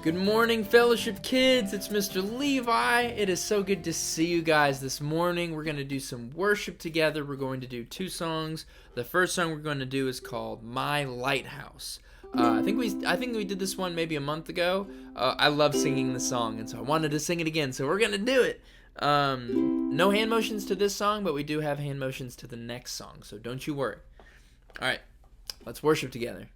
Good morning, Fellowship Kids. It's Mr. Levi. It is so good to see you guys this morning. We're going to do some worship together. We're going to do two songs. The first song we're going to do is called My Lighthouse. I think we did this one maybe a month ago. I love singing the song, and so I wanted to sing it again, so we're going to do it. No hand motions to this song, but we do have hand motions to the next song, so don't you worry. All right, let's worship together.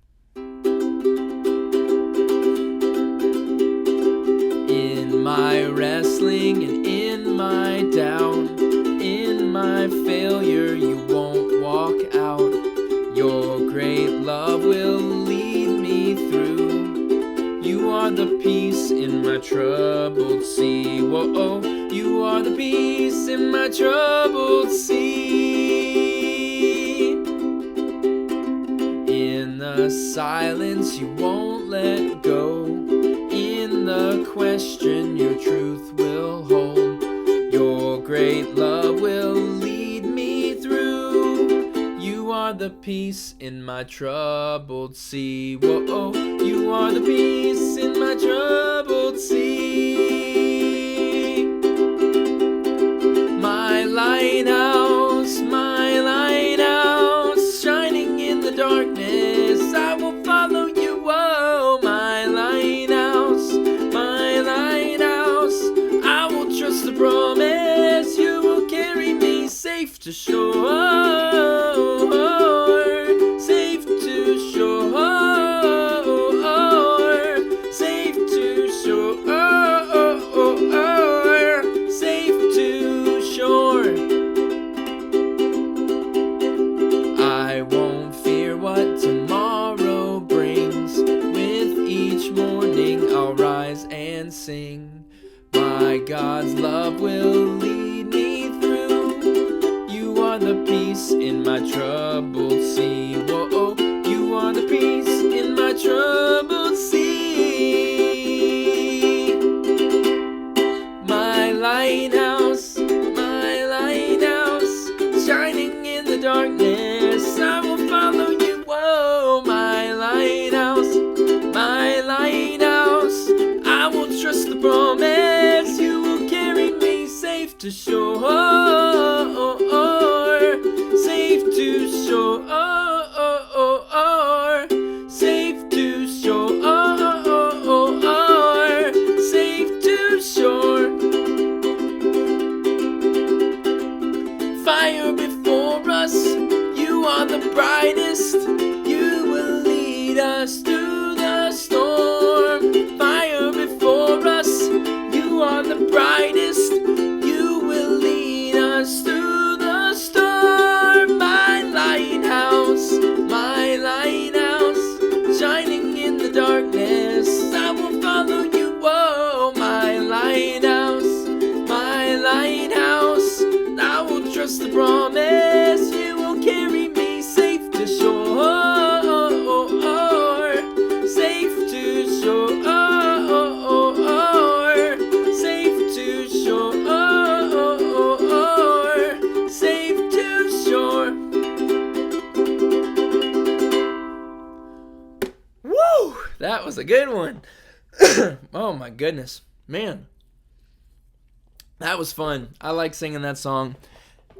In my wrestling and in my doubt, in my failure, you won't walk out. Your great love will lead me through. You are the peace in my troubled sea. Whoa, you are the peace in my troubled sea. In the silence, you won't let go. In the question, your truth will hold. Your great love will lead me through. You are the peace in my troubled sea. Whoa, you are the peace in my troubled sea. My lighthouse, shining in the darkness, I will follow you. Whoa, my lighthouse, I will trust the promise. You will carry me safe to shore, safe to shore, safe to shore, safe to shore. I won't fear what tomorrow brings. With each morning I'll rise and sing. My God's love will lead me through. You are the peace in my troubled sea. Whoa, you are the peace in my troubled sea. My lighthouse, shining in the darkness, I will follow you. Whoa, my lighthouse, I will trust the promise. You will carry me safe to shore, safe to shore, safe to shore, safe to shore. Fire before us, you are the brightest. You will lead us through the storm. Fire before us, you are the brightest. You will lead us through the storm. My lighthouse, shining in the darkness, I will follow you. Whoa, my lighthouse, I will trust the promise. You will carry me safe to shore, safe to shore, safe to shore, safe to shore. Woo! That was a good one. Oh my goodness, man. That was fun. I like singing that song.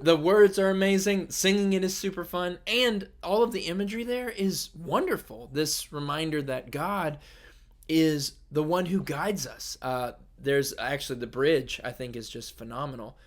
The words are amazing. Singing it is super fun. And all of the imagery there is wonderful. This reminder that God is the one who guides us. There's actually the bridge, I think, is just phenomenal.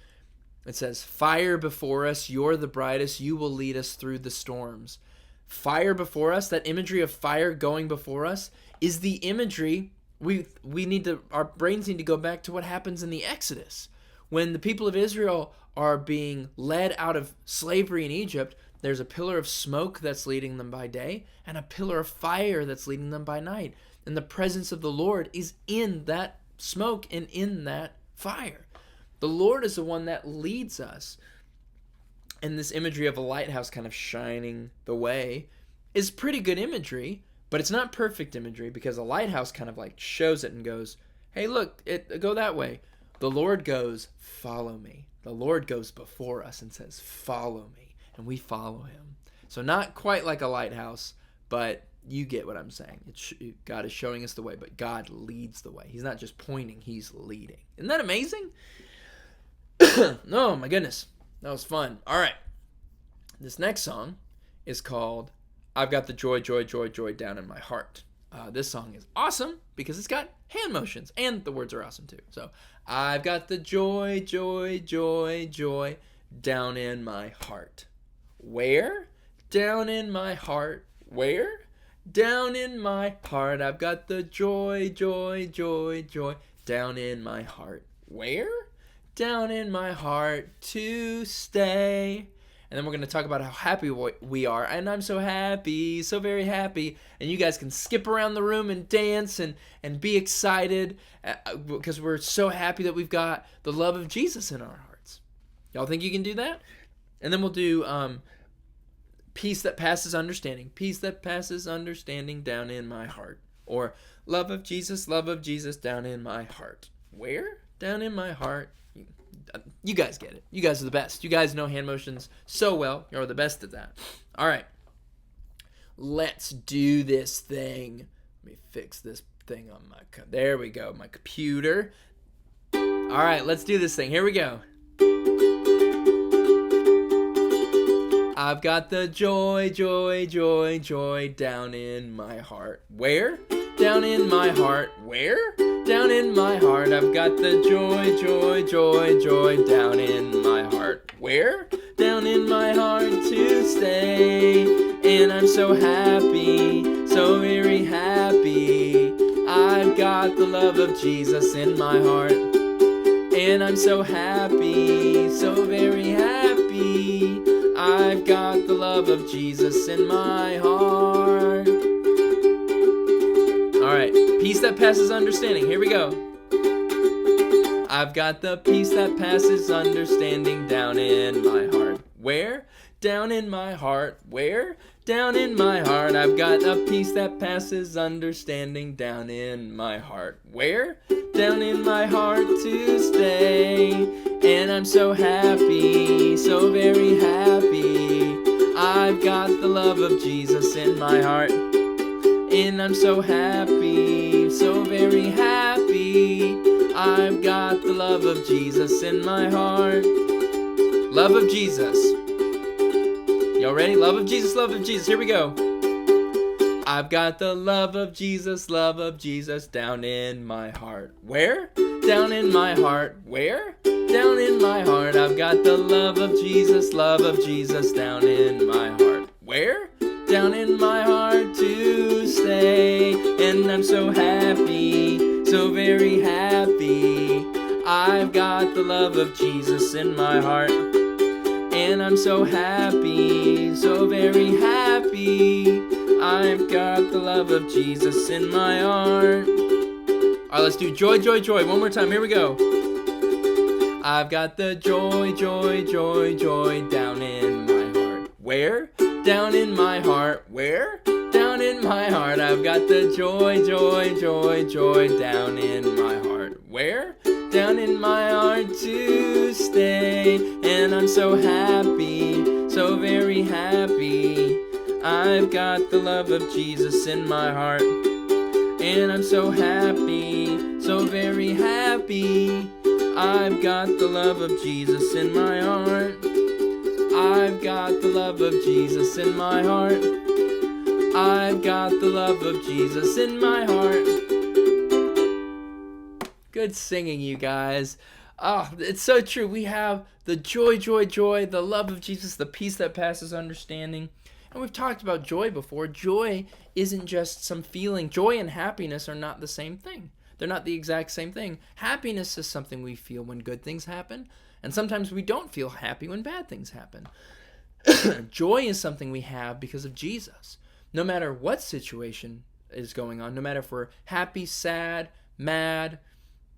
It says, fire before us, you're the brightest, you will lead us through the storms. Fire before us, that imagery of fire going before us, is the imagery we need to, our brains need to go back to what happens in the Exodus. When the people of Israel are being led out of slavery in Egypt, there's a pillar of smoke that's leading them by day and a pillar of fire that's leading them by night. And the presence of the Lord is in that smoke and in that fire. The Lord is the one that leads us. And this imagery of a lighthouse kind of shining the way is pretty good imagery, but it's not perfect imagery because a lighthouse kind of like shows it and goes, hey, look, go that way. The Lord goes, follow me. The Lord goes before us and says, follow me. And we follow him. So not quite like a lighthouse, but you get what I'm saying. God is showing us the way, but God leads the way. He's not just pointing, he's leading. Isn't that amazing? Oh my goodness, that was fun. All right, this next song is called I've Got the Joy, Joy, Joy, Joy Down in My Heart. This song is awesome because it's got hand motions, and the words are awesome too. So, I've got the joy, joy, joy, joy down in my heart. Where? Down in my heart. Where? Down in my heart. I've got the joy, joy, joy, joy down in my heart. Where? Down in my heart to stay. And then we're going to talk about how happy we are. And I'm so happy, so very happy. And you guys can skip around the room and dance and be excited because we're so happy that we've got the love of Jesus in our hearts. Y'all think you can do that? And then we'll do peace that passes understanding. Peace that passes understanding down in my heart. Or love of Jesus down in my heart. Where? Down in my heart. You guys get it. You guys are the best. You guys know hand motions so well. You're the best at that. All right. Let's do this thing. Let me fix this thing on my... There we go. My computer. All right. Let's do this thing. Here we go. I've got the joy, joy, joy, joy down in my heart. Where? Down in my heart. Where? Down in my heart. I've got the joy, joy, joy, joy down in my heart. Where? Down in my heart to stay. And I'm so happy, so very happy. I've got the love of Jesus in my heart. And I'm so happy, so very happy. I've got the love of Jesus in my heart. All right, peace that passes understanding. Here we go. I've got the peace that passes understanding down in my heart. Where? Down in my heart. Where? Down in my heart. I've got a peace that passes understanding down in my heart. Where? Down in my heart to stay. And I'm so happy, so very happy. I've got the love of Jesus in my heart. And I'm so happy, so very happy. I've got the love of Jesus in my heart. Love of Jesus. Y'all ready? Love of Jesus, love of Jesus. Here we go. I've got the love of Jesus down in my heart. Where? Down in my heart. Where? Down in my heart. I've got the love of Jesus down in my heart. Where? Down in my heart to stay. And I'm so happy, so very happy. I've got the love of Jesus in my heart. And I'm so happy, so very happy. I've got the love of Jesus in my heart. All right, let's do joy, joy, joy. One more time. Here we go. I've got the joy, joy, joy, joy down in my heart. Where? Down in my heart. Where? Down in my heart. I've got the joy, joy, joy, joy down in my heart. Where? Down in my heart to stay. And I'm so happy, so very happy. I've got the love of Jesus in my heart. And I'm so happy, so very happy. I've got the love of Jesus in my heart. I've got the love of Jesus in my heart. I've got the love of Jesus in my heart. Good singing, you guys. Oh, it's so true. We have the joy, joy, joy, the love of Jesus, the peace that passes understanding. And we've talked about joy before. Joy isn't just some feeling. Joy and happiness are not the same thing. They're not the exact same thing. Happiness is something we feel when good things happen. And sometimes we don't feel happy when bad things happen. Joy is something we have because of Jesus. No matter what situation is going on, no matter if we're happy, sad, mad,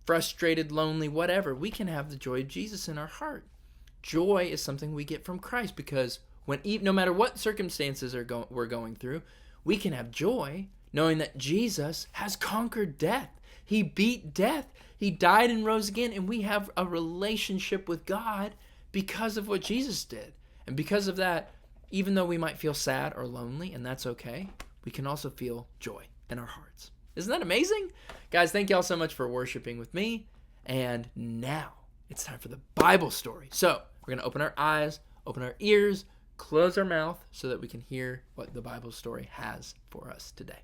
frustrated, lonely, whatever, we can have the joy of Jesus in our heart. Joy is something we get from Christ because no matter what circumstances we're going through, we can have joy knowing that Jesus has conquered death. He beat death. He died and rose again, and we have a relationship with God because of what Jesus did. And because of that, even though we might feel sad or lonely, and that's okay, we can also feel joy in our hearts. Isn't that amazing? Guys, thank y'all so much for worshiping with me. And now it's time for the Bible story. So we're going to open our eyes, open our ears, close our mouth so that we can hear what the Bible story has for us today.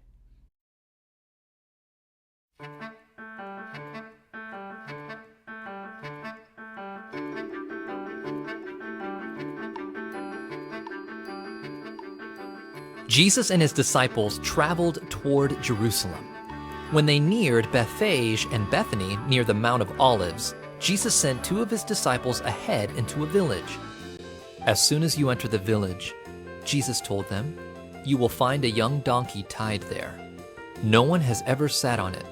Jesus and his disciples traveled toward Jerusalem. When they neared Bethphage and Bethany near the Mount of Olives, Jesus sent 2 of his disciples ahead into a village. As soon as you enter the village, Jesus told them, you will find a young donkey tied there. No one has ever sat on it.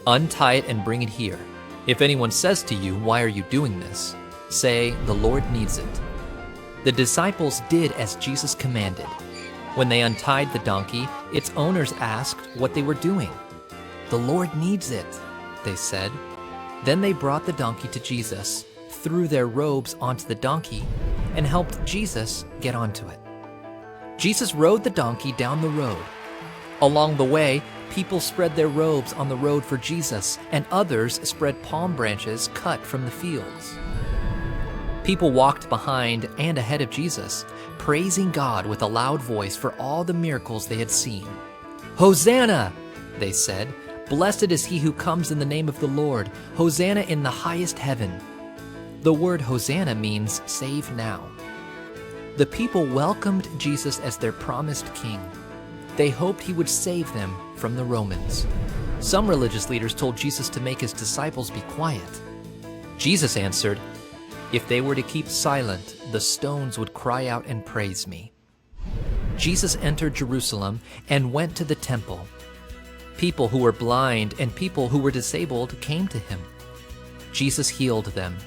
Untie it and bring it here. If anyone says to you, why are you doing this? Say, the Lord needs it. The disciples did as Jesus commanded. When they untied the donkey, its owners asked what they were doing. The Lord needs it, they said. Then they brought the donkey to Jesus, threw their robes onto the donkey, and helped Jesus get onto it. Jesus rode the donkey down the road. Along the way, people spread their robes on the road for Jesus, and others spread palm branches cut from the fields. People walked behind and ahead of Jesus, praising God with a loud voice for all the miracles they had seen. Hosanna, they said. Blessed is he who comes in the name of the Lord. Hosanna in the highest heaven. The word Hosanna means save now. The people welcomed Jesus as their promised king. They hoped he would save them from the Romans. Some religious leaders told Jesus to make his disciples be quiet. Jesus answered, if they were to keep silent, the stones would cry out and praise me. Jesus entered Jerusalem and went to the temple. People who were blind and people who were disabled came to him. Jesus healed them.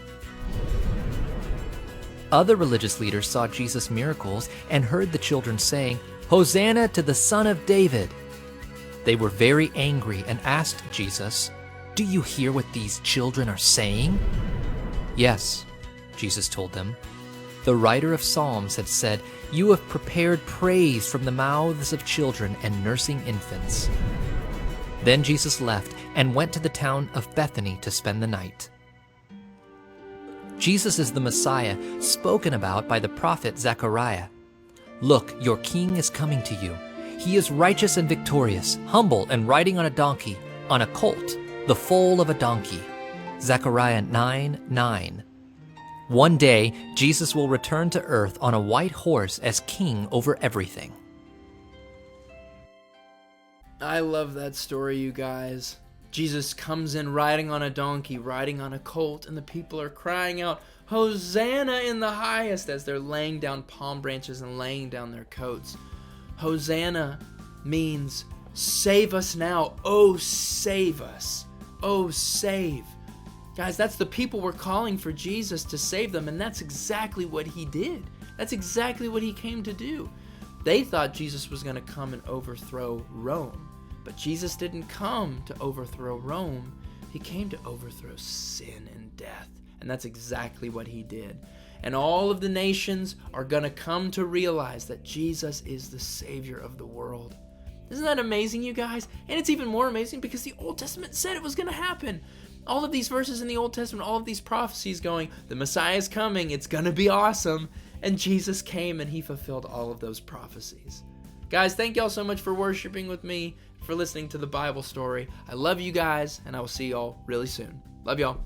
Other religious leaders saw Jesus' miracles and heard the children saying, Hosanna to the Son of David. They were very angry and asked Jesus, do you hear what these children are saying? Yes, Jesus told them. The writer of Psalms had said, you have prepared praise from the mouths of children and nursing infants. Then Jesus left and went to the town of Bethany to spend the night. Jesus is the Messiah spoken about by the prophet Zechariah. Look, your king is coming to you. He is righteous and victorious, humble and riding on a donkey, on a colt, the foal of a donkey. Zechariah 9:9. One day, Jesus will return to earth on a white horse as king over everything. I love that story, you guys. Jesus comes in riding on a donkey, riding on a colt, and the people are crying out, Hosanna in the highest, as they're laying down palm branches and laying down their coats. Hosanna means save us now. Oh, save us. Oh, save. Guys, that's the people were calling for Jesus to save them, and that's exactly what he did. That's exactly what he came to do. They thought Jesus was going to come and overthrow Rome, but Jesus didn't come to overthrow Rome. He came to overthrow sin and death, and that's exactly what he did. And all of the nations are going to come to realize that Jesus is the Savior of the world. Isn't that amazing, you guys? And it's even more amazing because the Old Testament said it was going to happen. All of these verses in the Old Testament, all of these prophecies going, the Messiah is coming, it's going to be awesome. And Jesus came and he fulfilled all of those prophecies. Guys, thank y'all so much for worshiping with me, for listening to the Bible story. I love you guys, and I will see y'all really soon. Love y'all.